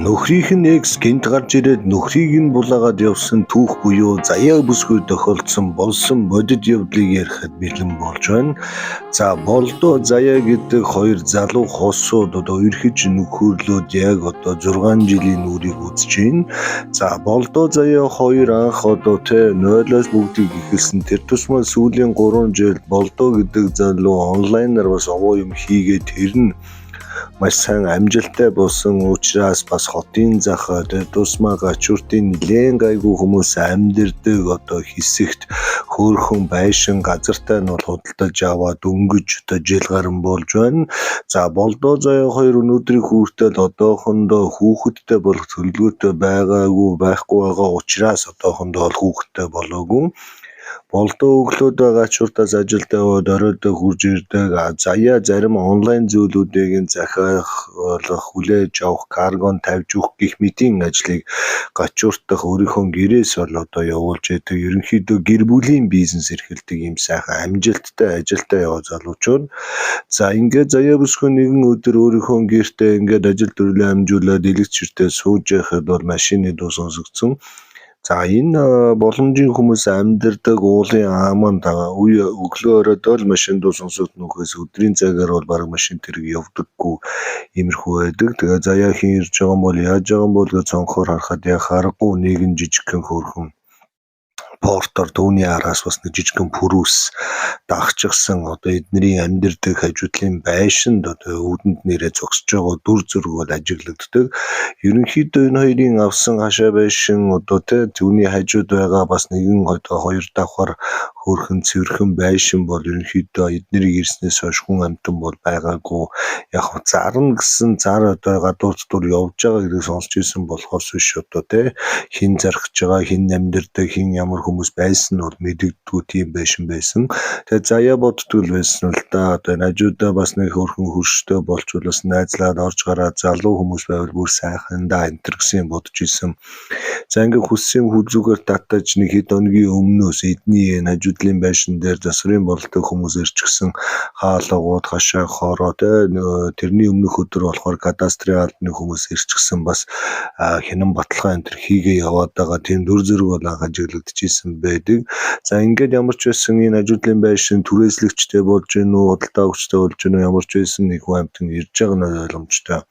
Нөхрийнх нь экс гинт гарч ирээд нөхрийг нь булаагаад явсан түүх буюу заяа бүсгүй тохиолдсон болсон бодит явдлыг ярихад бэлэн болж байна. За болдоо заяа гэдэг хоёр залуу хосууд ерхэж нөхөрлөөд яг 6 жилийн үрийг үзэж байна. За болдоо заяа хоёр анх нойлоос бүгдийг ихэлсэн тэр тусмаа сүүлийн 3 жил болдоо гэдэг залуу онлайнаар бас овоо юм хийгээд тэр нь маш сайн амжилттай болсон учраас бас хотын захад тусмаа гачууртын нэлээд гайгүй хүмүүс амьдэрдэг хэсэгт хөөрхөн байшин газартай нь бол худалдаж аваад өнгөж жил гарan болж байна. За болдоо заяа хоёр өнөөдрийн хүртэл одоохондоо хүүхэдтэй болох төлөвлөгөөтэй байхгүй байгаа учраас одоохондоо хүүхэдтэй болоогүй. Болдоо өглөөд гачууртаас ажилдаа яваад оройдоо хурж ирдэг. Заяа зарим онлайн зүйлүүдийг захиах хүлээж авах каргон тавьж өгөх гэх мэтийн ажлыг гачууртах өөрийнхөө гэрээс бол явуулж байдаг. Ерөнхийдөө гэр бүлийн бизнес эрхэлдэг юм сайхан амжилттай ажилдаа яваа залуучууд. За ингээд заяа бүсгүй нэгэн өдөр өөрийнхөө гэртээ ингээд ажил төрлөө амжуулаад электртэй сууж байхад бол машины дуу сонсогдсон. За энэ боломжийн хүмүүс амьдардаг уулын ааманд өглөө оройдоо л машин дуу сонсогднохоос өдрийн цагаар бол баг машин тэрэг явдаггүй иймэрхүү байдаг. Тэгээ заяа хийн ирж байгаа юм бол яаж байгаа юм бол гэж цонхоор харахад яг харахгүй нэгэн жижигхэн хөөрхөн портер түүний араас бас нэг жижигхэн пүрүүс дагчихсан эдний амьдардаг хажуудлын байшинд үүдэнд нэрээ зогсож байгаа дүр зураг бол ажиглагддаг. Ерөнхийдөө энэ хоёрын авсан хашаа байшин түүний хажууд байгаа бас нэгэн хоёр давхар хөөрхөн цэвэрхэн байшин бол ерөнхийдөө эднэрийг ирснээс хойш хүн амтан бол байгаагүй. Яг зарна гэсэн зар гадуурч дур явж байгаа гэдгийг сонсч ирсэн болохоос биш хин зархаж байгаа, хин амьдардаг, хин ямар хүмүүс байсан бол мэдэгдгүй тийм байшин байсан. Тэгээ заяа бодтгол байсан л да. Хажуудаа бас нэг хөөрхөн хөрштэй болчвол бас найзлаад орж гараад залуу хүмүүс байвал бүр сайхан энтер гэсэн бодож исэн. За ингээ хүссэн хүзүүгээр татаж нэг хэд өдрийн өмнөөс эдний хажуудлын байшин дээр засварын болдог хүмүүс ирчихсэн хаалгууд хашаа хороо тэрний өмнөх өдөр болохоор кадастрын албаны хүмүүс ирчихсэн бас хинэн баталгаа энтер хийгээ яваад байгаа тийм дүр зураг бол ажиглагдчихсэн байдаг. За ингээд ямар ч байсан энэ хажуудлын байшин түрээслэгчтэй болж гэнэ үү, худалдаа өгчтэй болж гэнэ үү, ямар ч байсан нэг хүн амтан ирж байгаа нь ойлгомжтой.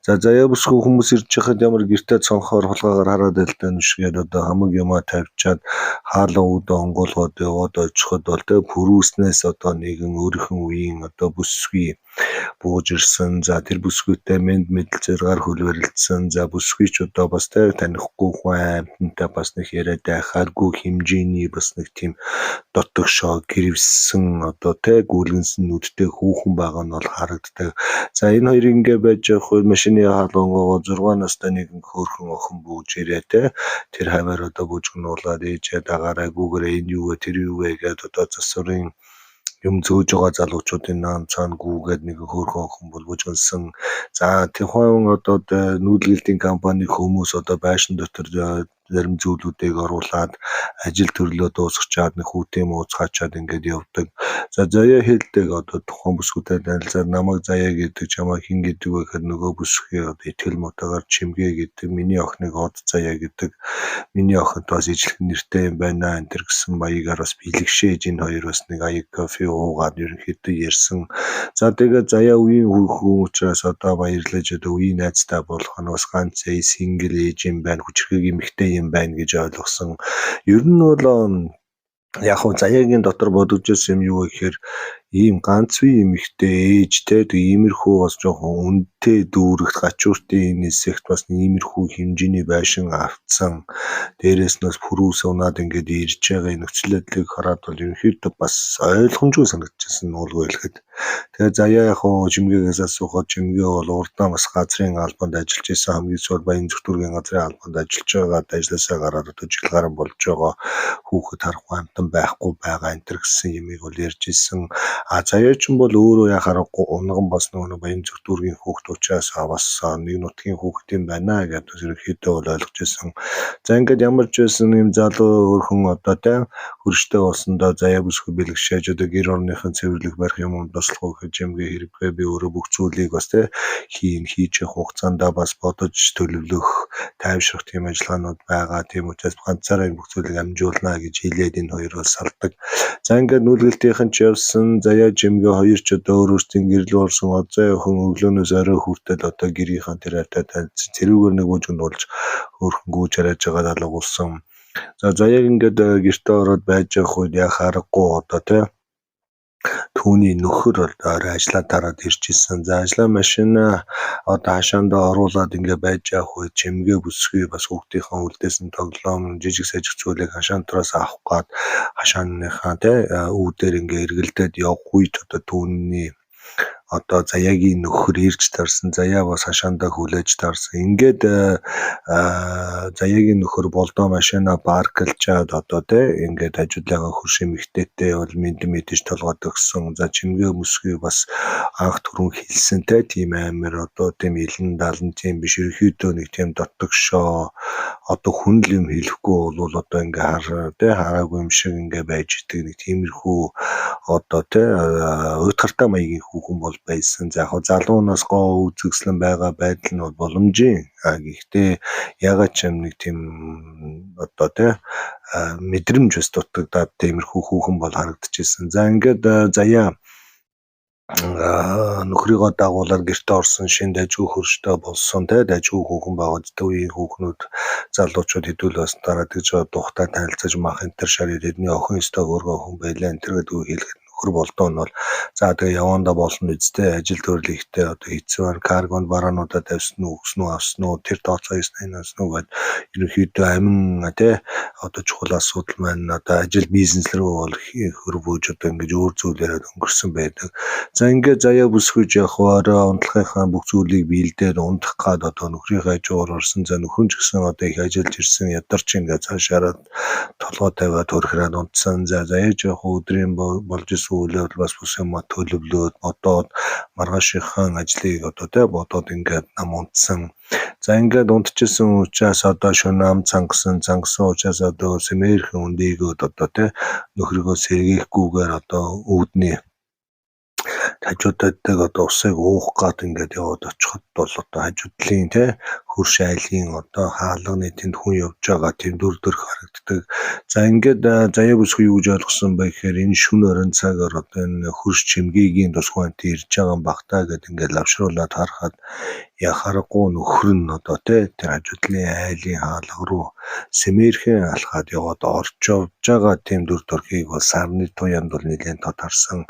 За заяа бүсгүй хүмүүс ирж байхад ямар гэртээ цонхоор хулгаагаар хараад байлтай нүшгээд хамаг юмаа тавьчаад хаалга үүдээ онгоолгоод яваад очиход бол пүрүүснээс нэгэн өөрийнхөө үеийн бүсгүй бууж ирсэн. За тэр бүсгүйтэй мэдл зэргаар хөлбөрлөлдсөн. За бүсгүйч бас танихгүй хүн амтантай бас нэг яриад байхааргүй хэмжээний бас нэг тийм дотогшоо гэрвсэн гүйлгэнсэн нүдтэй хүүхэн байгаа нь бол харагддаг. За энэ хоёр ингээ байж явах машины хаалгангоо 6 настай нэгэн хөөрхөн охин бууж ирээ тэр хаваар бүжгнуулаад ээжээ дагаараа гүүгээрээ энэ юу вэ тэр юу вэ гэдэг засварын юм зөөж байгаа залуучуудын наан цаана гүүгээд нэг хөөрхөн охин бол бүжгэлсэн. За тэхүүн нүүдэлтийн компани хүмүүс байшин дотор зарим зүйлүүдийг оруулаад ажил төрлөө дуусгачаад нэг хүүтэй мууцгаачаад ингээд явдаг. За заяа хэлдэг тухайн бүсгүүтэй танилцаад намайг заяа гэдэг чамаа хин гэдэг вэ гэхээр нөгөө бүсгүй итгэл мотогоор чимгээ гэдэг миний охиныг од заяа гэдэг миний охинт бас ижлэх нэртэй юм байна энтер гэсэн маягаар бас бэлгшээж энэ хоёр бас нэг аяг кофе уугаад ерөнхийдөө ярьсан. За тэгээ заяа үеийн хүн учраас баярлаж үеийн найзтай болох нь бас ганц сингл ээж юм байна хүчрхэг эмэгтэй юм байна гэж ойлгосон. Ер нь бол яг заяагийн дотор бодож ирсэн юм юу гэхээр ийм ганц үе эмэгтэй ээжтэй иймэрхүү бас жоохон үнэтэй дүүрэгт гачууртын нисэгт бас иймэрхүү хэмжээний байшин автсан. Дээрээс нь бас пүрүүс унаад ингээд ирж байгаа нөхцөл байдлыг хараад бол ерөнхийдөө бас ойлгомжгүй санагдчихсан уулгүй хэлэхэд. Тэгээ заяа чимгээгээс асуухад чимгээ бол урдаа бас газрын албанд ажиллаж исэн хамгийн сүүл Баян Зүгтүүргийн газрын албанд ажиллаж байгаа ажилласаа гараад жил гарan болж байгаа хүүхэд харахгүй амтан байхгүй байгаа энтер гэсэн юмыг бол ярьж исэн. Заяач бол өөрөө яхаарахгүй унган бас нөгөө Баян Зүгтүүргийн хүүхэд учраас бас нэг нутгийн хүүхэд юм байна гэдэг ерөнхийдөө бол ойлгож исэн. За ингээд ямар ч байсан юм залуу өөрхөн хөрштэй болсондоо заяа бүсгүй бэлгшээж одоо гэр орныхын цэвэрлэх барих юмд туслах хэмжээ хэрэггүй би өөрөө бүх зүйлийг бас хийж явах хугацаанд бас бодож төлөвлөх тайвшрах тийм ажиллагаанууд байгаа. Тийм учраас ганцаараа бүх зүйлийг амжуулна гэж хэлээд энэ хоёр бол салдаг. За ингээд нүүлгэлтийнхэн ч явсан заяа жимгээ хоёр ч одоо өөрсдийн гэрэл орсон одоо хүн өглөөнөөс орой хүртэл одоо гэрийнхэн тэр хатаа танилцсан цэрүүгээр нэг бүжгэнд болж өөрхөн гүйж хараад байгаа алга болсон. За заяаг ингээд гэртээ ороод байж явах үед яа харахгүй одоо түүний нөхөр орой ажиллаа тараад ирж исэн. За ажиллаа машина одоо хашаандаа оруулаад ингээд байж явах үед чимгээ бүсгүй бас хүүхдийнхээ үлдээс нь тоглоом жижиг сажиг зүйлийг хашаантраас авах гад хашааныхаа үүдээр ингээд эргэлдээд явах үед одоо түүний одоо заяагийн нөхөр ирж тарсан. Заяа бас хашаандаа хүлээж тарсан. Ингээд заяагийн нөхөр болдоо машина парклчаад одоо ингээд ажуулаагаа хөрш эмэгтэйтэй бол мэдээж толгойд өгсөн. За чимгээ бүсгүй бас анх түрүүн хэлсэн тийм амар одоо тийм илэн далан тийм биш ерөөхдөө нэг тийм дотгошоо одоо хүн л юм хэлэхгүй бол одоо ингээд хараагүй юм шиг ингээд байж идэг нэг тиймэрхүү одоо уйтгартай маягийн хүүхэн бол байсан. За яг залуунаас гоо үзэгслэн байгаа байдал нь боломжийн. Гэхдээ ягаад ч юм нэг тийм одоо мэдрэмж бас дутагдаад тиймэрхүү хүүхэн бол харагдчихсэн. За ингээд заяа нөхрийгөө дагуулаар гэрте орсон шинэ дажгүй хөрштэй болсон дажгүй хүүхэн байгаа үеийн хүүхнүүд залуучууд хэдүүл бас дараад гэж тухтай танилцаж мах энтер шарид эдний охин өстой хөргөө хүн байлаа энтер гэдэг үг хэлэхэд нөхөр болдоо нь бол за тэгээ явандаа болно үстэй ажил төрлөختөө одоо хийцэн каргонд бараануудаа тавьсан уу өгсөн үү авсан уу тэр тооцоо хийснээс нүгэд ерөнхийдөө амин одоо чухал асуудал маань одоо ажил бизнес рүү бол хөрвөөж одоо ингэж өөр зүйлээрээ өнгөрсөн байдаг. За ингээд заяа бүсгүйж явах унтлахынхаа бүх зүйлийг биелдээд ундах гад одоо нөхрийнхээ хажуугаар орсон. За нөхөн ч гэсэн одоо их ажиллаж ирсэн ядарч ингээд цаашаараа толгой тавиад төрхрээд унтсан. За заяаж явах өдрийн болж исэн үйлээр бас бүс юм төлөвлөөд бодоод маргаашийнхан ажлыг одоо бодоод ингээд нам унтсан. За ингээд унтчихсан учраас одоо шөнө ам цангасан учраас одоо сэмээрхэн үндийгөөд одоо нөхрийгөө сэргээхгүйгээр одоо үүдний хажуудаад одоо усыг уух гад ингээд яваад очиход бол одоо хажуудлын хөрш айлын одоо хаалганы тэнд хүн явж байгаа тийм дүр төрх харагддаг. За ингээд заяа бүсгүй юу гэж ойлгосон бай гэхээр энэ шүн орон цагаар одоо энэ хөрш чимгээгийн тусгайд ирж байгаа юм багтаа гэдэг ингээд лавшруулаад харахад яхарахгүй нөхөр нь одоо тэр хажуудлын айлын хаалга руу сэмээрхэн алхаад яваад орж байгаа тийм дүр төрхийг бол сарны туянд бол нэлээд тод харсан.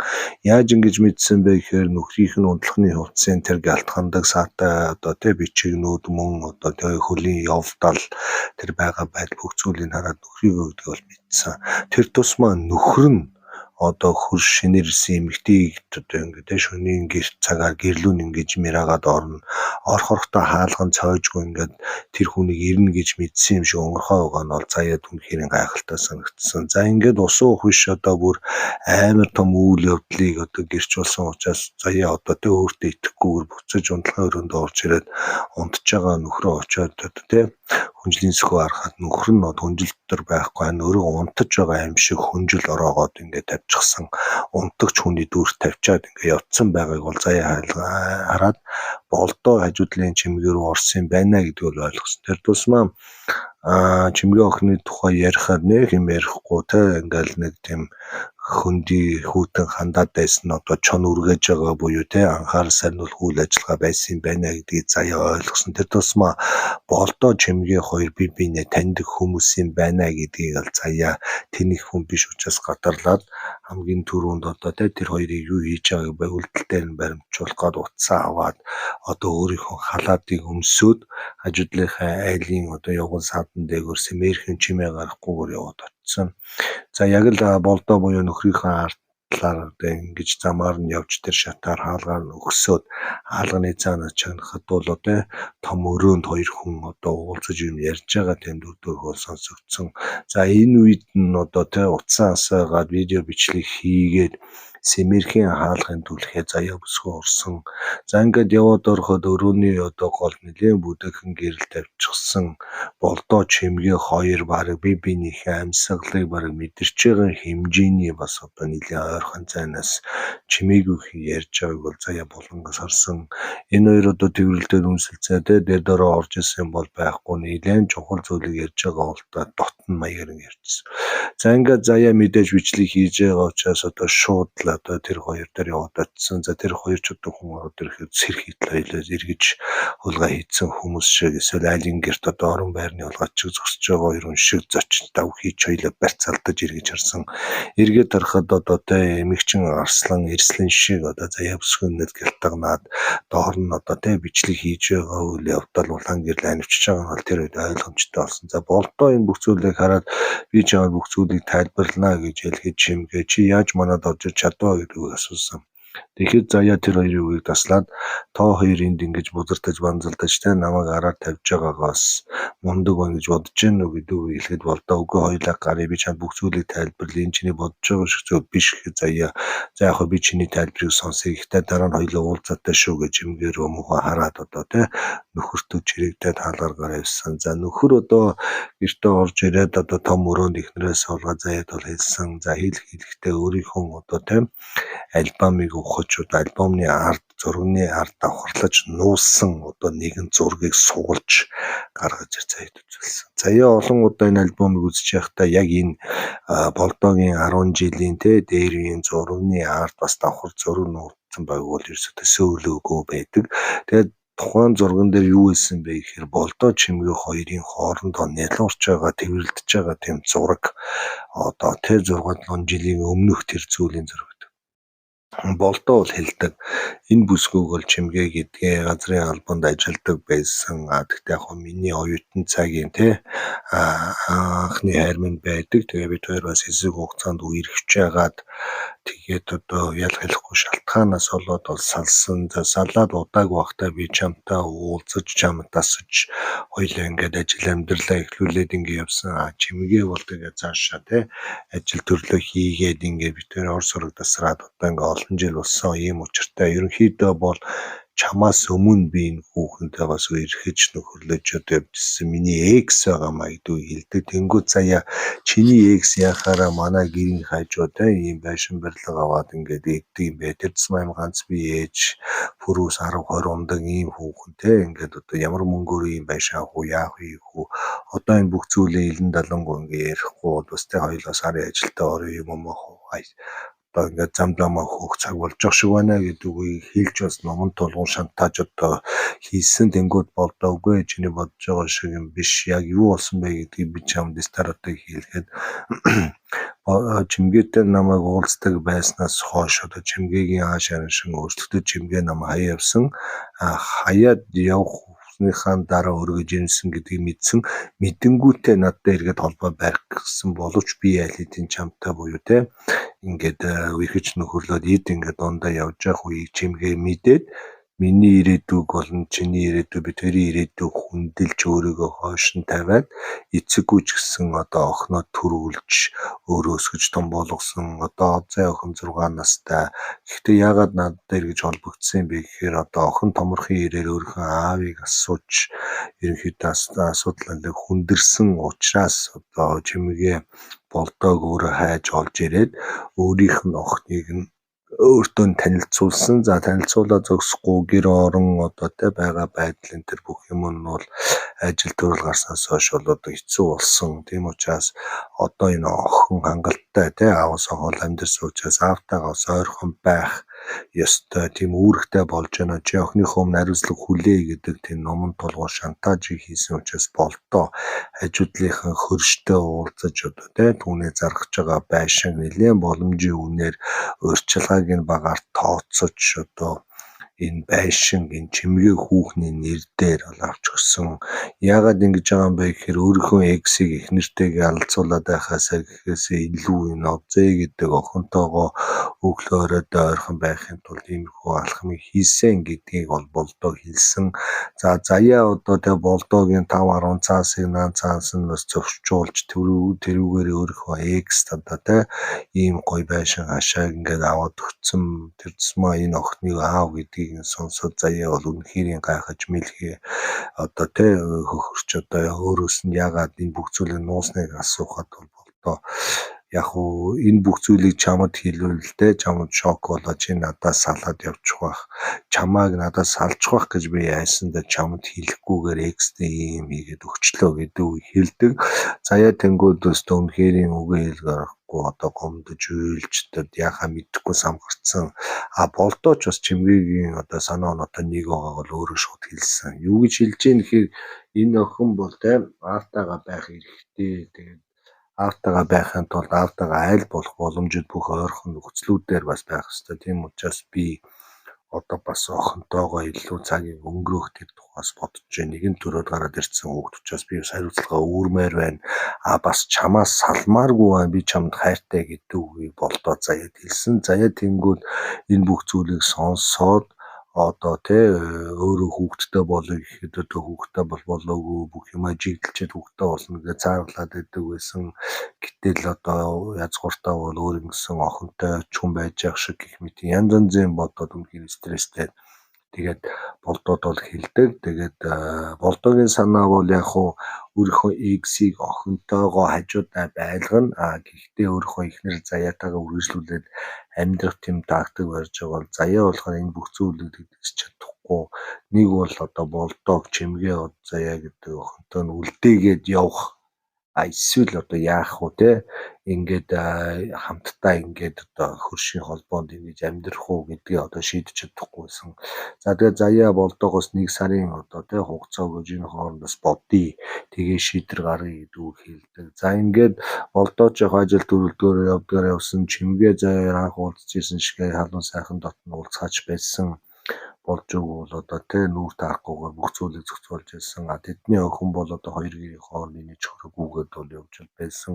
Яаж ингэж мэдсэн бэ гэхээр нөхрийнх нь унтлахны хувцсын тэр галтхандаг саатай одоо бичигнүүд мөн одоо хөлийн явдал тэр байгаа байдал бүх зүйлийг хараад нөхрийгөө гэдэг бол мэдсэн. Тэр тусмаа нөхөр нь одоо хөрш шинэрсэн эмэгтэйг одоо ингээд шөнийн гэрт цагаар гэрлүүн ингэж мирагаад орохтой хаалган цоожгүй ингээд тэр хүнийг ирнэ гэж мэдсэн юм шиг өнгөрхөө байгаа нь бол заяа түнхээр гайхалтай санагдсан. За ингээд усуу хүш одоо бүр амар том үйл явдлыг одоо гэрч болсон учраас заяа одоо өөртөө итгэхгүйгээр буцаж унтлагын өрөөндөө орж ирээд унтж байгаа нөхрөө очиод одоо хүнжлийн сөхөө харахад нөхөр нь хүнжил дотор байхгүй өөрөө унтаж байгаа юм шиг хүнжил ороогоод ингээд тавьчихсан унтагч хүний дүрт тавьчаад ингээд явцсан байгааг бол заяа хараад болдоо хажуудлын чимгээ рүү орсон байна гэдгийг бол ойлгосон. Тэр тусмаа чимгээ охины тухай ярихад нэг юм ярихгүй ингээл нэг тийм хөндөй хүүтэн хандаад байсан одоо чон үргэж байгаа буюу анхаарал сарниул үйл ажиллагаа байсан байна гэдгийг заяа ойлгосон. Тэр тусмаа болдоо чимгээ хоёр бие биенээ таньдаг хүмүүс юм байна гэдгийг ал заяа тэнийх хүн биш учраас гадарлаад хамгийн түрүүнд одоо тэр хоёрыг юу хийж байгааг байгуулталтай нь баримтжуулах гээд утсаа аваад одоо өөрийнхөө халаатыг өмсөөд хажуудлынхаа айлын одоо явган саадан дээгүүр сэмээрхэн чимээ гарахгүйгээр яваад очсон. За яг л болдоо буюу нөхрийнхөө артлаар ингэж замаар нь явж тэр шатаар хаалгаар нь өгсөөд хаалганы цаанаас чагнахад бол том өрөөнд хоёр хүн одоо уулзаж юм ярьж байгаа тийм дүр төрх сонсогдсон. За энэ үед нь одоо утсаа асаагаад видео бичлэг хийгээд Сэмэрхийн хаалгын түлхээ заяа бүсгүй урсан. За ингээд яваад ороход өрөөний одоо гол нэлийн бүдэхэн гэрэл тавьчихсан болдоо чимгээ хоёр баг бие биенийхээ амьсгалыг баг мэдэрч байгаа хэмжээний бас одоо нэлийн ойрхон зайнаас чимээгүй ярьж байгааг бол заяа болонгос харсан. Энэ хоёр одоо тэрвэрлдээр үнсэлцээ дээр дөрөө орж исэн бол байхгүй нэлийн чухал зүйлийг ярьж байгаа бол дотн маягаар ярьжсэн. За ингээд заяа мэдээж бичлэг хийж байгаа учраас одоо шууд л одоо тэр хоёр дээр яваад очсон. За тэр хоёр ч одоо хүн ороод ирэхэд сэрх хитлээ эргэж хулгай хийсэн хүмүүс шиг эсвэл айлын герт одоо орон байрны хулгайчиг зогсож байгаа хоёр хүн шиг зочинтаа хийж хоёлаа барьцаалдаж эргэж харсан. Эргээд харахад одоо тэ эмэгчин арслан эрслэн шиг одоо заяа бүсгүйнэд гялтагнаад доор нь одоо тэ бичлэг хийж байгаа үйл явдал улаан гэрэл анивчж байгаа нь бол тэр үед ойлгомжтой болсон. За болдоо энэ бүх зүйлийг хараад би чамд бүх зүйлийг тайлбарлана гэж хэлгээд чимгээ чи яаж манад орж чадваа гэдгийг асуусан. Тэгэхэд заяа тэр хоёрын үгийг таслаад тоо хоёр энд ингэж бузартаж банзалдаж тэ намайг араар тавьж байгаагаас мундаг байна гэж бодож гэнэ үү гэдэг үг хэлэхэд болдоо үгүй хоёлаа гарыг би чамд бүх зүйлийг тайлбарлая энэ чиний бодож байгаа шиг зүйл биш гэхэд заяа за яг би чиний тайлбарыг сонсъё гэхдээ дараа нь хоёлаа уулзаатай шүү гэж юмгээр өмгөө хараад одоо тэ нөхөртөө чирэгдээд хаалгаар явсан. За нөхөр одоо гэртээ орж ирээд одоо том өрөөнд ихнэрээс олгоо заяад бол хэлсэн. За хэлэхдээ өөрийнхөө одоо тэ альбомыг ухаж одоо альбомны арт зургийн арт давхарлаж нуусан одоо нэгэн зургийг суулж гаргаж заяад үзүүлсэн. Заяа олон удаа энэ альбомыг үзэж байхдаа яг энэ болдоогийн 10 жилийн дээрийн зургийн арт бас давхар зураг нуугдсан байг бол ерөөсөө төсөөлөөгүй байдаг. Тэгээд тухайн зурган дээр юу хэлсэн бэ гэхээр болдоо чимгээ хоёрын хоорондоо нялуурч байгаа тэрвэрлдэж байгаа тийм зураг одоо тэр 6-7 жилийн өмнөх тэр зүйлийн зураг болдоо бол хэлдэг. Энэ бүсгүйг бол чимгээ гэдгээ газрын албанд ажилладаг байсан. Гэхдээ яг миний оюутан цагийн анхны хайрман байдаг. Тэгээ бид хоёр бас хэсэг хугацаанд үерхэж яагаад тэгээд одоо ялгахгүй шалтгаанаас болоод бол салсан. За салаад удааг багтаа би чамтай уулзаж чамд тасаж хоёлаа ингээд ажил амьдралаа эхлүүлээд ингээд явсан. Чимгээ бол тэгээ цаашаа ажил төрлөө хийгээд ингээд бид хоёр ор сураг тасраад одоо ингээд олон жил болсон ийм учиртай. Ерөнхийдөө бол чамаас өмнө би энэ хүүхэнтэй бас үерхэж нөхөрлөж одоо явжсэн. Миний экс байгаа маягдгүй хэлдэг. Тэнгүү заяа чиний экс яхаараа манай гэрийн хажуу ийм байшин барилга аваад ингээд игдэг юм бэ. Тэр тусмаа ганц би ээж пүрүүс 10-20 ундаг ийм хүүхэн ингээд одоо ямар мөнгөөр ийм байшин авах уу яах вэ? Одоо энэ бүх зүйлээ илэн далангуу ингээд ярихгүй бол бас хоёулаа сарын ажилдаа орё юм уу одоо ингээд замдамаа хөөх цаг болж байгаа шиг байна гэдэг үгийг хэлж бас номон тулгуун шантааж одоо хийсэн. Тэнгүүд болдоо үгүй чиний бодож байгаа шиг юм биш. Яг юу болсон бэ гэдгийг би чамд старатыг хэлэхэд чимгээтэй намайг уулздаг байснаас хойш одоо чимгээгийн аашаар шиг өөрчлөлтөд чимгээ намайг хаяа явсан. Хаяад явах ныхаа дараа өргөж ирсэн гэдгийг мэдсэн. Мэдэнгүүтээ надад эргээд холбоо барих гэсэн боловч би аль хэдийн чамтай буюу ингээд үерхэж нөхөрлөд эд ингээд дундаа явж явах үеийг чимгээ мэдээд миний ирээдүйг болон чиний ирээдүй би тэрийн ирээдүйг хүндэлж өөрийгөө хойш нь тавиад эцэггүй ч гэсэн одоо охиноо төрүүлж өөрөө өсгөж том болгосон одоо зай охин 6 настай. Гэхдээ яагаад надад эргэж холбогдсон бэ гэхээр одоо охин томорхон ирээр өөрийнхөө аавыг асууж ерөнхийдөө асуудлыг хүндэрсэн учраас одоо чимгээ болдоог өөрөө хайж олж ирээд өөрийнх нь охиныг нь өөртөө танилцуулсан. За танилцуулаад зогсохгүй гэр орон одоо байгаа байдлын тэр бүх юм нь бол ажил төрөл гарснаас хойш бол одоо хэцүү болсон. Тийм учраас одоо энэ охин хангалттай аавсаа хол амьдэрсэн учраас аавтайгаас ойрхон байх ёстой. Тийм үүрэгтэй болж байна. Чи охиныхоо өмнө хариуцлага хүлээ гэдэг тийм номон тулгуун шантаажийг хийсэн учраас болдоо хажуудлынхан хөрштэй уулзаж одоо түүнээ заргаж байгаа байшин нэлээд боломжийн үнээр урьдчилгааг нь багаар тооцож одоо энэ байшин энэ чимгээ хүүхний нэр дээр бол авч орсон. Яагаад ингэж байгаа юм бэ гэхээр өөрийнхөө эксийг их нэртэйгээ алцуулаад байхаасаа гэхээсээ илүү энэ Овзээ гэдэг охинтойгоо өглөөрөөд ойрхон байхын тулд иймэрхүү алхмыг хийсэн гэдгийг болдоо хэлсэн. За заяа одоо тэгээ болдоогийн 5-10 цаасыг наан цаас нь бас зөрчүүлж тэрүүгээр өөрийнхөө экс одоо тэ ийм гоё байшин хашааг ингээд аваад өгсөн. Тэр тусмаа энэ охиныг аав гэдгийг сонсоод заяа бол үнэхээр гайхаж мэлхээ одоо тэ хөхөрч одоо өөрөөс нь яагаад энэ бүх зүйлийг нуусныг асуухад болдоо яг уу энэ бүх зүйлийг чамд хэлвэл тэ чамд шок болоо чи надаас салаад явчих байх. Чамааг надаас салчих байх гэж би яасандаа чамд хэлэхгүйгээр экстэй ийм хийгээд өгчлөө гэдэг үг хэлдэг. Заяа тэнгүүд өстө үнэхээр үгээ хэлгэрхгүй одоо гомдож уйлжтад яхаа мэдэхгүй самгарцсан. Болдоо ч бас чимгээгийн одоо санаа оноотой нэг байгааг бол өөрөө шууд хэлсэн. Юу гэж хэлж ийн гэхээр энэ охин бол тэ аавтайгаа байх эрхтэй. Тэгээд аавтайгаа байхын тулд аавтайгаа айл болох боломжит бүх ойрхон нөхцлүүдээр бас байх ёстой. Тийм учраас би одоо бас охинтойгоо илүү цагийг өнгөрөөх тэр тухаас бодож байна. Нэгэн төрөд гараад ирсэн хүүхд учраас би хариуцлага үүрмээр байна. Бас чамаас салмааргүй байна. Би чамд хайртай гэдэг үгийг болдоо заяад хэлсэн. Заяа тэнгүүд энэ бүх зүйлийг сонсоод одоо тэ өөрөө хүүхдтэй болоё гэхэд одоо хүүхдтэй болоогүй бүх юм ажиглчихэд хүүхдтэй болно гэж цаарлаад байдаг байсан. Гэтэл одоо язгууртаа бол өөр ингэсэн охинтой чүн байж явах шиг гэх мэт янз янзын бодоод үнэхээр стресстэй. Тэгээд болдоод бол хэлдэг. Тэгээд болдоогийн санаа бол яг хуу өөрийнхөө эксийг охинтойгоо хажуудаа байлгана. Гэхдээ өөрийнхөө эхнэр заяатайгаа үргэлжлүүлээд амьдрах тийм тактик барьж байгаа бол заяа болохоор энэ бүх зүйлийг тэгж чадахгүй. Нэг бол одоо болдоог чимгээ заяа гэдэг охинтой нь үлдээгээд явах. Эсвэл одоо яах вэ те ингээд хамтдаа ингээд одоо хөршийн холбоонд ингэж амьдрах уу гэдгийг одоо шийдэж чадахгүйсэн. За тэгээ заяа болдоогоос 1 сарын одоо те хугацаа өгөөж энэ хоорондоос бодъё. Тэгээ шийдвэр гаргая гэдэг үг хэлдэг. За ингээд болдоо ч яг ажил төрөлдөөр явсан чимгээ заяа анх уулзчихсан шигээ халуун сайхан дотн уулзгаач байсан. Болж өгвөл одоо тэ нүүр таахгүйгээр бүх зүйлийг зохицуулж байсан. Тэдний охин бол одоо хоёр гэрийн хооронд инеж хөрөггүйгээд бол явж байсан.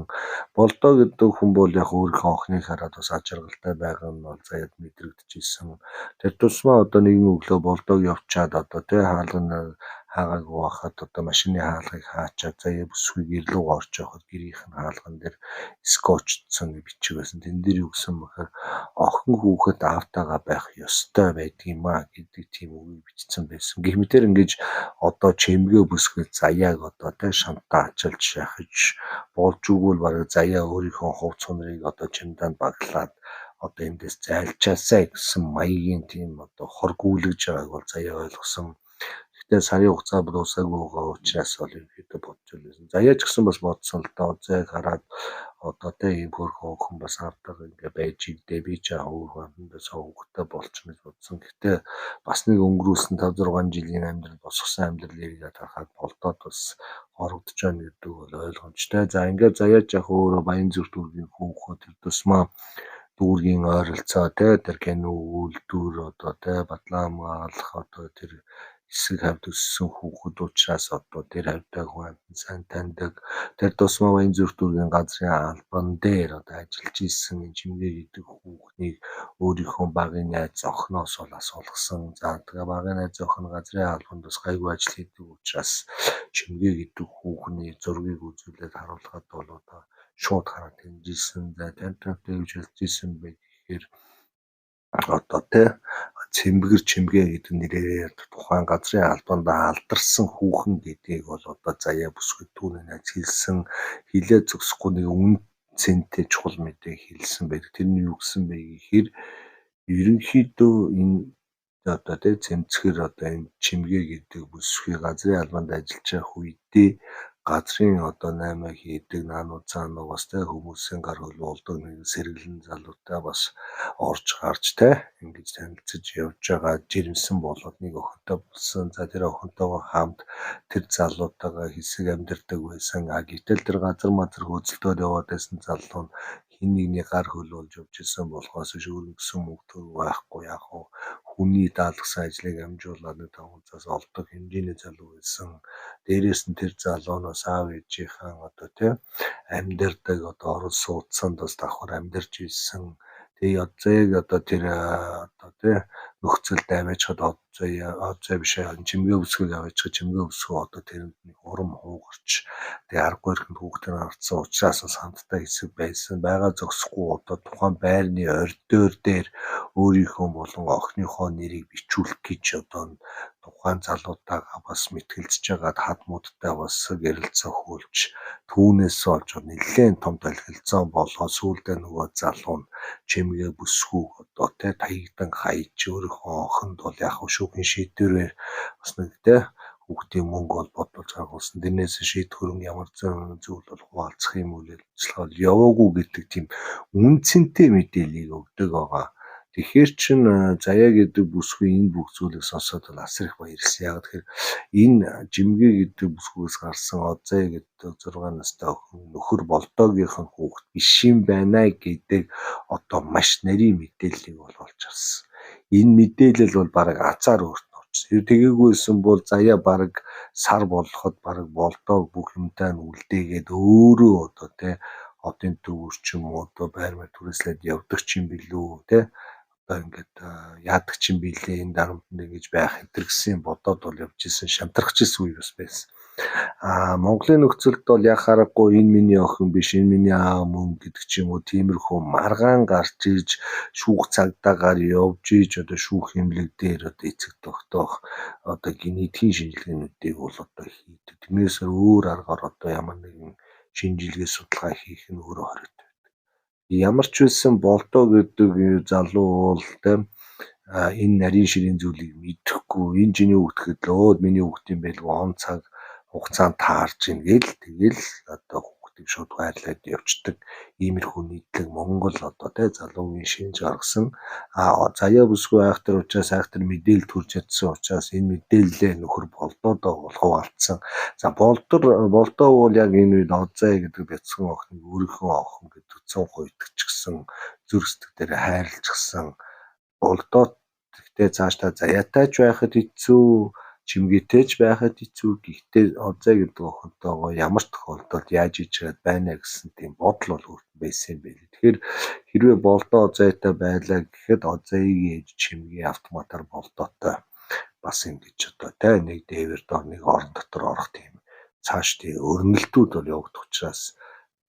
Болдоо гэдэг хүн бол яг өөрийнхөө охиныг хараад бас ачааргалтай байгаа нь бол заяад мэдрэгдэжсэн. Тэр тусмаа одоо нэгэн өглөө болдоог явчаад одоо тэ хаагаагүй байхад одоо машины хаалгыг хаачаад заяа бүсгүй гэрлүү орж явахад гэрийнх нь хаалган дээр скотчдсон бичиг байсан. Тэн дээр юу гэсэн бэхээр охин хүүхэд аавтайгаа байх ёстой байдаг юм а гэдэг тийм үгийг бичсэн байсан. Гэх мэтэр ингэж одоо чимгээ бүсгүй заяаг одоо тэ шантаа ачаалж шахаж болж өгвөл бараг заяа өөрийнхөө хувц хонрыг одоо чимданд баглаад одоо эндээс зайлчаасаа гэсэн маягийн тийм одоо хоргүүлж байгааг бол заяа ойлгосон. Гэхдээ сарын хугацаа дуусаагүй байгаа учраас бол ерөөдөө бодож байсан. Заяа ч гэсэн бас бодсон л доо. Заяаг хараад одоо тэ ийм хөрхөн охин бас аавтайгаа ингээ байж игдээ би ч хөвгөндөө сувгтай болчих гэж бодсон. Гэхдээ бас нэг өнгөрүүлсэн 5-6 жилийн амьдрал босгосон амьдралыг харахад болдоод бас хорогдож байна гэдэг бол ойлгомжтой. За ингээд заяач яг өөрөө Баянзүр дүүргийн хүүхэд тэр тусмаа дүүргийн ойролцоо тэр кино үйлдвэр одоо Батлан хамгаалах одоо тэр хэсэг хавьд өссөн хүүхэд учраас одоо тэр хавьтай хүн сайн таньдаг. Тэр тусмаа Баянзүр дүүргийн газрын албан дээр одоо ажиллаж исэн чимгээ гэдэг хүүхнийг өөрийнхөө багын найз охиноос бол асуулгасан. За тэгээ багын найз охин газрын албанд бас гайгүй ажил хийдэг учраас чимгээ гэдэг хүүхний зургийг үзүүлээд харуулхад бол одоо шууд хараад хэмжижсэн. За тантай гэж хэлжсэн байх гэхээр одоо цэмбгэр чимгээ гэдэг нэрээр тухайн газрын албанд алдарсан хүүхэн гэдгийг бол одоо заяа бүсгүй түүний найз хэлсэн. Хилээ зөксөхгүй нэг үн цэнтэй чухал мэдээ хэлсэн байдаг. Тэр нь юу гэсэн бэ гэхээр ерөнхийдөө энэ одоо цэмцгэр одоо энэ чимгээ гэдэг бүсгүй газрын албанд ажиллаж байх үедээ газрын одоо 8 хийдэг наануу цаануу бас хүмүүсийн гар хөл болдог нэг сэргэлэн залуутай бас орж гарч ингэж танилцж явж байгаа жирэмсэн болоод нэг охинтой болсон. За тэр охинтойгоо хамт тэр залуутайгаа хэсэг амьдардаг байсан. Гэтэл тэр газар мазар хөөцөлтөөр яваад байсан залуу нь хин нэгний гар хөл болж явж исэн болохоос шүүргсэн мөнгө байхгүй яг хүний даалгасан ажлыг амжуулаад нэг тавцаас олдог хэмжээний залуу байсан. Дээрээс нь тэр залууноос аав ээжийнхэн одоо тийм амьдардаг одоо орон сууцсанд бас давхар амьдарч ирсэн. Тэгээ яг одоо тэр одоо тийм нөхцөлд аваачаад одоо биш чимгээ өсгөх аваачаад чимгээ өсгөө одоо тэрэнд нэг урам хуугарч тэгээ аргагүй ирэхэд хүүхдээ гарцсан учраас самттай хэсэг байсан. Бага зогсохгүй одоо тухайн байрны ордоор дээр өөрийнхөө болон охиныхоо нэрийг бичүүлэх гэж одоо тухайн залуутайгаа бас мэтгэлцэж байгаад хад муудтай бас гэрэлцээ хүүлж түүнээс олж нэлээд том талхилцсан болоо сүүлдээ нөгөө залуу нь чимгээ бүсгүй одоо тэ таягдан хаяж өөрийнхөө охинд бол яг шүүхийн шийдвэрээр бас нэг тэ хүүхдийн мөнгө бол бодуулж гаргуулсан. Дэнээс шийд хөрөнгө ямар зүйл бол хуваалцах юм үйл ажиллагаа яваагүй гэдэг тийм үнцэнтэй мэдээллийг өгдөг байгаа. Тэгэхээр чин заяа гэдэг бүсгүй энэ бүх зүйлийг сонсоод асар их баярлсан. Яг тэгэхээр энэ жимгээ гэдэг бүсгүйс гарсан Заяа гэдэг 6 настай охин нөхөр болдоогийнх нь хүүхэд биш юм байна гэдэг одоо маш нарийн мэдээллийг бол олж авсан. Энэ мэдээлэл бол бараг азар өөрт нь орчихсон. Тэгээгүйсэн бол Заяа бараг сар болоход бараг болдоог бүх юмтай нь үлдээгээд өөрөө одоо тэ хотын төвөр ч юм уу одоо байр маяг түрээслээд явдаг ч юм билүү тэ одоо ингээд яадаг ч юм билээ энэ дарамтнд ингэж байх энэ гэсэн бодоод бол явж исэн шамтрахч исэн үе бас байсан. Монголын нөхцөлд бол яг харахгүй энэ миний охин биш энэ миний аав мөн гэдэг ч юм уу тиймэрхүү маргаан гарч иж шүүх цагдаагаар явж иж одоо шүүх эмнэлэг дээр одоо эцэг тогтоох одоо генетикийн шинжилгээнүүдийг бол одоо хийдэг. Тэрнээс өөр аргаар одоо ямар нэгэн шинжилгээ судалгаа хийх нь өөрөө хоригд байдаг. Ямар ч үсэн болдоо гэдэг залуу бол тийм энэ нарийн ширийн зүйлийг мэдэхгүй энэ чиний хүүхэд гэхэл миний хүүхэд юм байлгүй он цаг хугацаанд таарж ийн гэл тэгэл одоо хүүхдийг шууд хайрлаад явцдаг иймэрхүү нийтлэг Монгол одоо тий залуугийн шинж гаргасан Заяа бүсгүй айхтар учраас айхтар мэдээлэл төрж чадсан учраас энэ мэдээллээ нөхөр болдоодоо хуваалцсан. За болдоо бол яг энэ үед Заяа гэдэг бяцхан охиныг өөрийнхөө охин гэдэг 100% итгэжсэн зүрх сэтгэлээр хайрлажсан болдоо гэхдээ цаашдаа Заяатай ч байхад хэцүү чимгээтэй ч байхад хэцүү гэхдээ Заяа гэдэг охинтойгоо ямар ч тохиолдолд яаж ичээд байна гэсэн тийм бодол бол өөрт байсан юм байл. Тэгэхээр хэрвээ болдоо Заяатай байлаа гэхэд Заяагийн ээж чимгээ автоматар болдоотой бас ингэж одоо тий нэг дээвэр дор нэг орон дотор орох тийм цааш тийм өрнөлтүүд бол явагдах учраас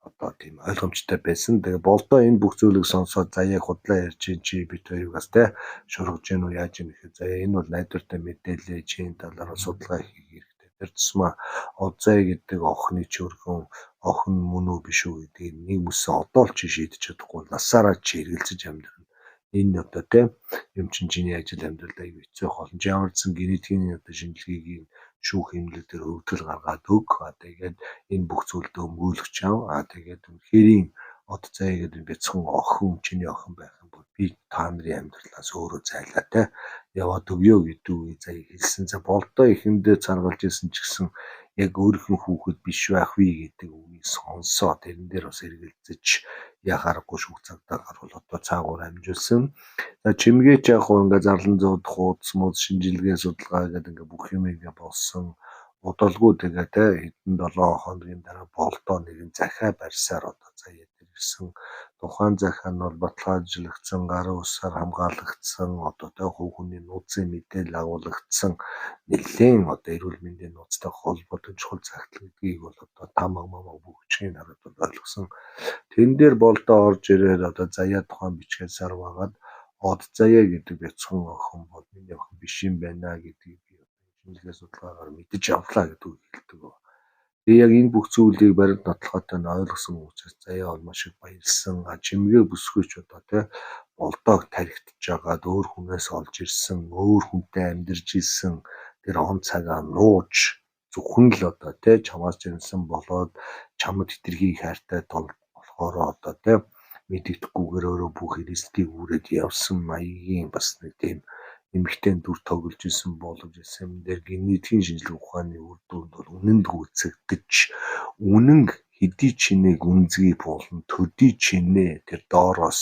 одоо тийм ойлгомжтой байсан. Тэгээ болдоо энэ бүх зүйлийг сонсоод Заяаг худлаа ярьж чи бид хоёрыг бас тий шургаж гин үү яаж юм гэхэд Заяа энэ бол найдвартай мэдээлэл чинь талаараа судалгаа хийх хэрэгтэй. Тэр тусмаа Заяа гэдэг охины ч өргөн охин мөн үү биш үү гэдгийг нэг mëсэн одоо л чи шийдэж чадахгүй насаараа чи хэрэгэлцэж амьдрна. Энэ одоо тий юм чиний ажил амьдралд аяг хэцүү болно. Ямар ч генетикийн одоо шинжилгээг шүүх эмнэлэг дээр өвдгөл гаргаад өг. Тэгээд энэ бүх зүйлд өмгөөлөх чав. Тэгээд үнэхээр Заяа гэдэг бяцхан охин чиний охин байх юм бол би та нарын амьдралаас өөрөө зайлаа те яваад өгөө гэдэг үе Заяа хэлсэн. За болдоо ихэндээ царгалж исэн ч гэсэн яг өөрийнхөө хүүхэд биш байх вэ гэдэг үгийг сонсоо тэрэн дээр бас эргэлзэж яхаарахгүй шүүх цагдаагаар бол одоо цаагуур амжуулсан. За чимгээч яг ингээ зарлан зууд хуудас мод шинжилгээ судалгаа гэдэг ингээ бүх юм ингээ болсон удалгүй тэгээ те хэдэн 7 хоногийн дараа болдоо нэгэн захиа барьсаар одоо Заяа ирсэн. Тухайн захиа нь бол баталгаажлагдсан, гарын усаар хамгаалагдсан, одоо тэ хүүхний нууцын мэдээлэл агуулгдсан нэлээд одоо эрүүл мэндийн нууцтай холбоотой чухал захидал гэдгийг бол одоо тамга бүгчгийн хараад бол ойлгосон. Тэн дээр болдоо орж ирээд одоо Заяа тухайн бичгээ сар байгаад Заяа гэдэг бяцхан охин бол миний охин биш юм байна гэдгийг би шинжилгээ судалгаагаар мэдэж авлаа гэдэг үг хэлдэг. Тэгээ яг энэ бүх зүйлийг баримт нотлохотой нь ойлгосон учраас Заяа бол маш их баярлсан. Чимгээ бүсгүйч одоо тий болдоог тархитж жагаад өөр хүнээс олж ирсэн, өөр хүнтэй амьдарч ирсэн тэр он цагаа нууж зөвхөн л одоо тий чамаас жинсэн болоод чамд хитрхи хайртай тул болохоор одоо тий мэддэхгүйгээр өөрөө бүх рискийг үүрээд явсан маягийн бас нэг тийм эмэгтэй дүр тоглож исэн болж исэн дээр генетикийн шинжилгээ ухааны үр дүнд бол үнэнд гүйцэгдэж үнэн хэдий чинийг үнзгий буулна төдий чинээ тэр доороос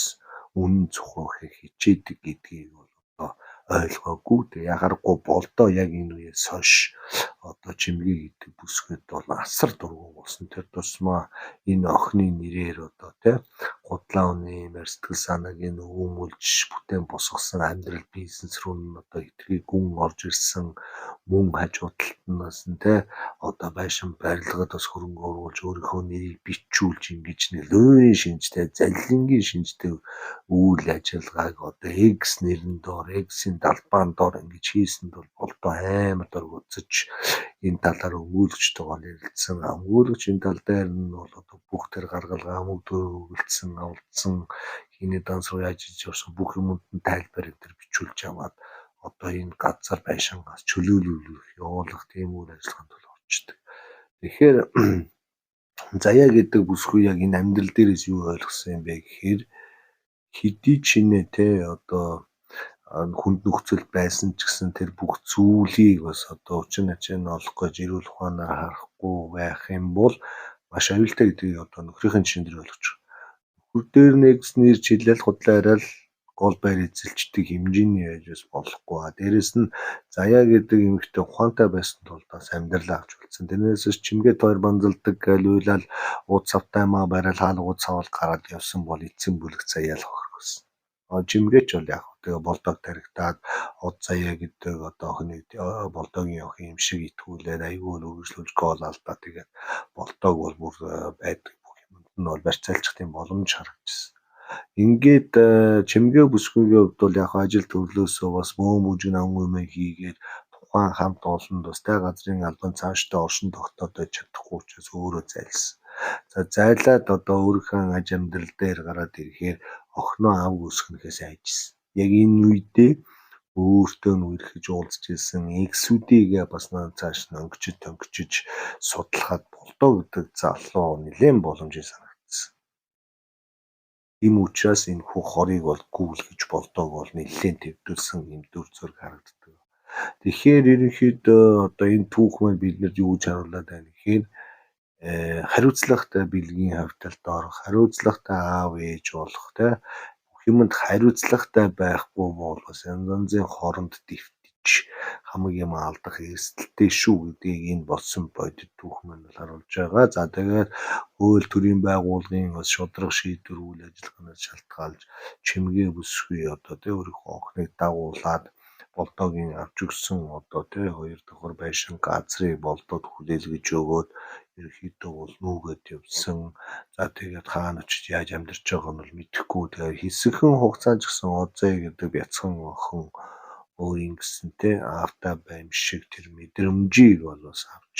үнэн цухрахыг хичээдэг гэдгийг бол одоо ойлгоогүй. Тэг ягарахгүй болдоо яг энэ үеэс хойш одоо чимгээ гэдэг бүсгэд бол асар дургу болсон. Тэр тусмаа энэ охины нэрээр одоо тий гудлаа үний сэтгэл санааг нь өвөмөлж бүтээн босгосон амьдрал бизнес руу нь одоо итгэе гүн орж ирсэн мөн хажуу талтнаас нь тий одоо байшин барилгад бас хөрөнгө оруулж өөрийнхөө нэрийг бичүүлж ингэж нэлээд шинжтэй залилангийн шинжтэй үйл ажиллагааг одоо X нэрэн доор X-ийн далбаан доор ингэж хийсэнд бол болдоо амар дургуцаж энэ талаар өгүүлэгч тоогоор ярилцсан. Өгүүлэгч энэ тал дээр нь бол одоо бүх тэр гаргалгаа мөгдөө өгүүлсэн, авалдсан хийний данс руу яаж иж явсан бүх юмд нь тайлбар энэ бичүүлж аваад одоо энэ газар байшингаас чөлөөлүүлэх, явуулах тийм үйл ажиллагаанд бол орчдөг. Тэгэхээр заяа гэдэг бүсгүй яг энэ амьдрал дээрээс юу ойлгосон юм бэ гэхээр хэдий чинээ те одоо хүнд нөхцөл байсан ч гэсэн тэр бүх зүйлийг бас одоо өчиг ачааг нь олох гэж эрүүл ухаанаар харахгүй байх юм бол маш аюултай гэдгийг одоо нөхрийн жишээн дээр ойлгож байгаа. Нөхөр дээр нэгснэр чилэл худлаа яриад гол байр эзэлждэг хэмжээний байж бас болохгүй. Дээрэс нь заяа гэдэг эмэгтэй ухаантай байсан тул бас амьдралаа авч үлдсэн. Тэрнээс чимгээд хоёр банзалдаг гэл уйлал ууц цавтай маа барайл хаалгууд цавал гараад явсан бол эцсийн бүлэг заяалах гэсэн. Жимгээч бол яг тэгээ болдог таригтаад од заяа гэдэг одоо охины болдогийн охин юм шиг итгүүлээд аюул үргэлжлүүлж гол алдаа тэгээд болдог бол бүр байдаг бүх юмд нь бол барьцаалчих тийм боломж харагдчихсан. Ингээд чимгээ бүсгүйгийн хувьд бол яг ажил төрлөөсөө бас бөөм үжиг ам юмыг хийгээд тухайн хамт олонд бас тай газрын албан цаашдаа оршин тогтоодож чадахгүй учраас өөрөө зайлсан. За зайлаад одоо өөрийнхөө аж амьдрал дээр гараад ирэхээр охиноо ав өсгөнөхөөс айжсэн. Яг энэ үедээ өөртөө нь үерхэж уулзж ирсэн эксүүдийгээ бас цааш нь өнгөчж судлахад болдоо гэдэг залуу нэлээд боломжтой санагдсан. Ийм учраас энэ хөх хорийг бол гүйлгэж болдоог бол нэлээд төвдөлсөн юм дүр зураг харагддаг. Тэгэхээр ерөнхийдөө одоо энэ түүх маань биднэрт юу гэж харуулдаг байна гэхээр хариуцлагатай бэлгийн хавталд орох, хариуцлагатай аав ээж болох те бүх юмд хариуцлагатай байхгүй бол бас янз янзын хооронд дэвтэж хамаг юм алдах эрсдэлтэй шүү гэдгийг энэ болсон бодит түүх маань харуулж байгаа. За тэгээд хууль төрийн байгууллагын бас шударга шийдвэр үйл ажиллагаанаас шалтгаалж чимгээ бүсгүй одоо тэ өөрийнхөө охиныг дагуулад болдоогийн авч өгсөн одоо тэ хоёр давхар байшин газрыг болдоод хүлээлгэж өгөөд ерөнхийдөө бол нүүгээд явсан. За тэгээд хаана очиж яаж амьдарч байгааг нь бол мэдэхгүй. Тэгээд хэсэгхэн хугацаанд ч гэсэн Одзай гэдэг бяцхан охин өөрийн гэсэн те аавтай байм шиг тэр мэдрэмжийг бол бас авч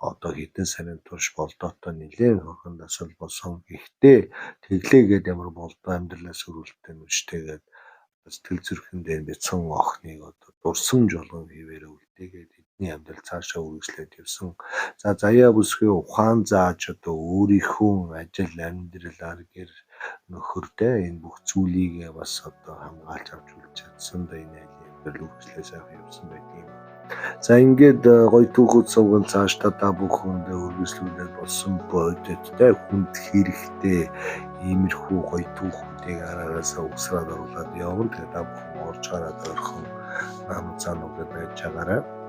одоо хэдэн сарын турш болдоотой нэлээд хөрхөн дасал болсон. Гэхдээ тэглээгээд ямар болдоо амьдралаас өрүүлтэй нүштэйгээд сэтгэл зүрхэн дээр бяцхан охиныг одоо дурсамж болгон хിവэрэ үлдээгээд эдний амьдрал цаашаа үргэлжлээд явсан. За заяа бүсгүй ухаан зааж одоо өөрийнхөө ажил амьдралаар гэр нөхөртэй энэ бүх зүйлийг бас одоо хамгаалж авч үлдэж чадсан да энэ амьдрал үргэлжлээ сайхан явсан байдгийг. За ингээд гоё түүхүүд сувган цаашдаа та бүхэндээ үргэлжлүүлээд болсон бодиттой хүнд хэрэгтэй иймэрхүү гоё түүхүүдийг араасаа усраад оруулаад явна. Тэгээд та бүхэн орж гараад ойрхон нам цаануудад байж байгаарай.